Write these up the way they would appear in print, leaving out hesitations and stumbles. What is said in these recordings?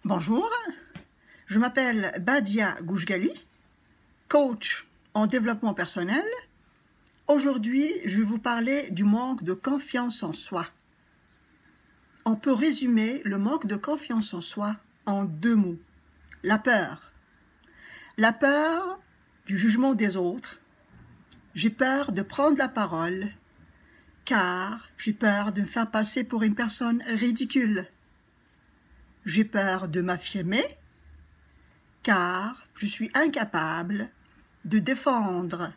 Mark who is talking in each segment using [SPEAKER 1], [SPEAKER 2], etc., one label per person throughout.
[SPEAKER 1] Bonjour, je m'appelle Badia Gouchgali, coach en développement personnel. Aujourd'hui, je vais vous parler du manque de confiance en soi. On peut résumer le manque de confiance en soi en 2 mots. La peur. La peur du jugement des autres. J'ai peur de prendre la parole, car j'ai peur de me faire passer pour une personne ridicule. J'ai peur de m'affirmer, car je suis incapable de défendre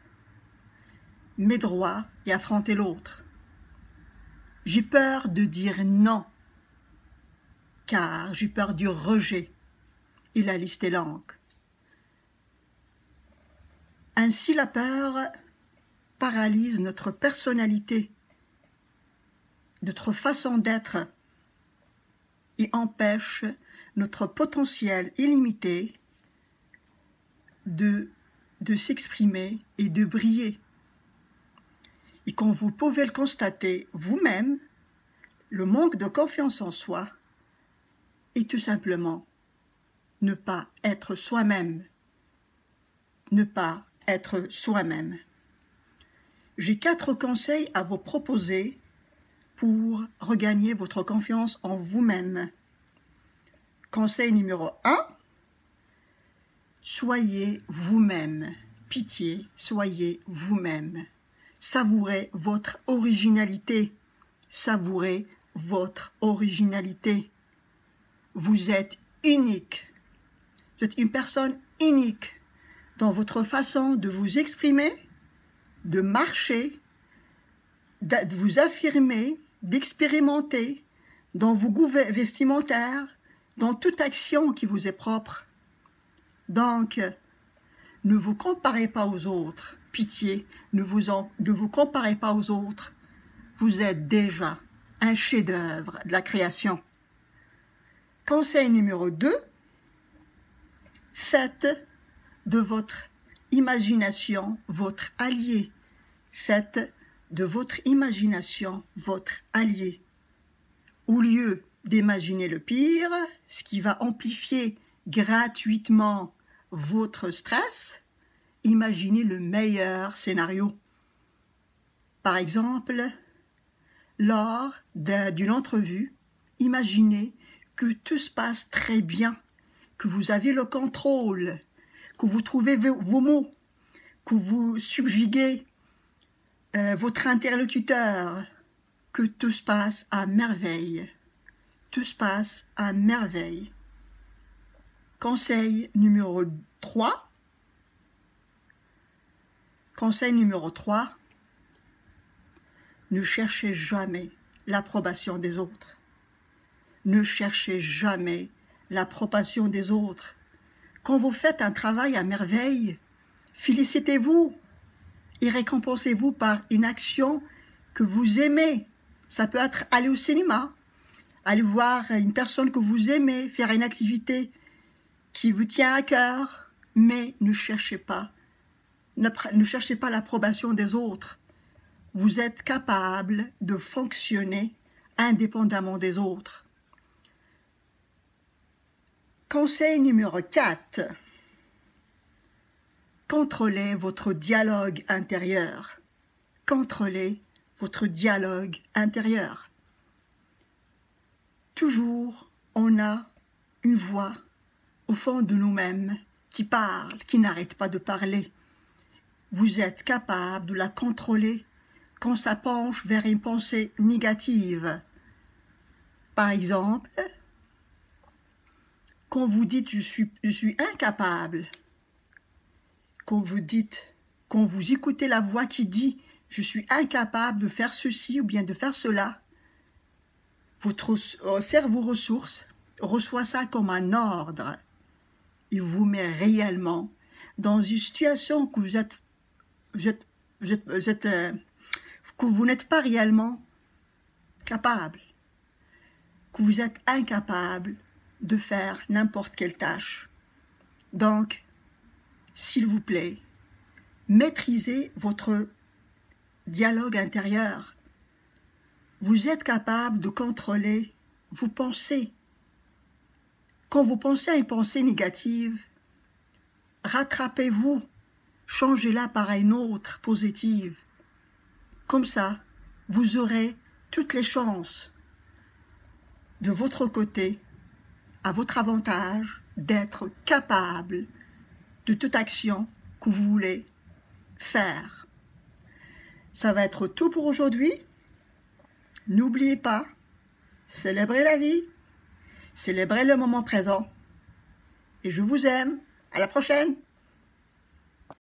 [SPEAKER 1] mes droits et affronter l'autre. J'ai peur de dire non, car j'ai peur du rejet, et la liste est longue. Ainsi, la peur paralyse notre personnalité, notre façon d'être, et empêche notre potentiel illimité de s'exprimer et de briller. Et comme vous pouvez le constater vous-même, le manque de confiance en soi est tout simplement ne pas être soi-même. Ne pas être soi-même. J'ai 4 conseils à vous proposer pour regagner votre confiance en vous-même. Conseil numéro 1, soyez vous-même. Pitié, soyez vous-même. Savourez votre originalité. Savourez votre originalité. Vous êtes unique. Vous êtes une personne unique dans votre façon de vous exprimer, de marcher, de vous affirmer, d'expérimenter dans vos goûts vestimentaires, dans toute action qui vous est propre. Donc, ne vous comparez pas aux autres. Pitié, ne vous comparez pas aux autres. Vous êtes déjà un chef-d'œuvre de la création. Conseil numéro 2, faites de votre imagination votre allié. Faites de votre imagination votre allié. Au lieu d'imaginer le pire, ce qui va amplifier gratuitement votre stress, imaginez le meilleur scénario. Par exemple, lors d'une entrevue, imaginez que tout se passe très bien, que vous avez le contrôle, que vous trouvez vos mots, que vous subjuguez votre interlocuteur, que tout se passe à merveille. Tout se passe à merveille. Conseil numéro 3. Conseil numéro 3. Ne cherchez jamais l'approbation des autres. Ne cherchez jamais l'approbation des autres. Quand vous faites un travail à merveille, félicitez-vous et récompensez-vous par une action que vous aimez. Ça peut être aller au cinéma, aller voir une personne que vous aimez, faire une activité qui vous tient à cœur, mais ne cherchez pas l'approbation des autres. Vous êtes capable de fonctionner indépendamment des autres. Conseil numéro 4. Contrôlez votre dialogue intérieur. Contrôlez votre dialogue intérieur. Toujours, on a une voix au fond de nous-mêmes qui parle, qui n'arrête pas de parler. Vous êtes capable de la contrôler quand ça penche vers une pensée négative. Par exemple, quand vous dites je suis incapable, quand vous écoutez la voix qui dit je suis incapable de faire ceci ou bien de faire cela, votre cerveau ressource reçoit ça comme un ordre. Il vous met réellement dans une situation que que vous n'êtes pas réellement capable, que vous êtes incapable de faire n'importe quelle tâche. Donc, s'il vous plaît, maîtrisez votre dialogue intérieur. Vous êtes capable de contrôler vos pensées. Quand vous pensez à une pensée négative, rattrapez-vous, changez-la par une autre positive. Comme ça, vous aurez toutes les chances de votre côté, à votre avantage, d'être capable de toute action que vous voulez faire. Ça va être tout pour aujourd'hui. N'oubliez pas, célébrez la vie, célébrez le moment présent. Et je vous aime. À la prochaine.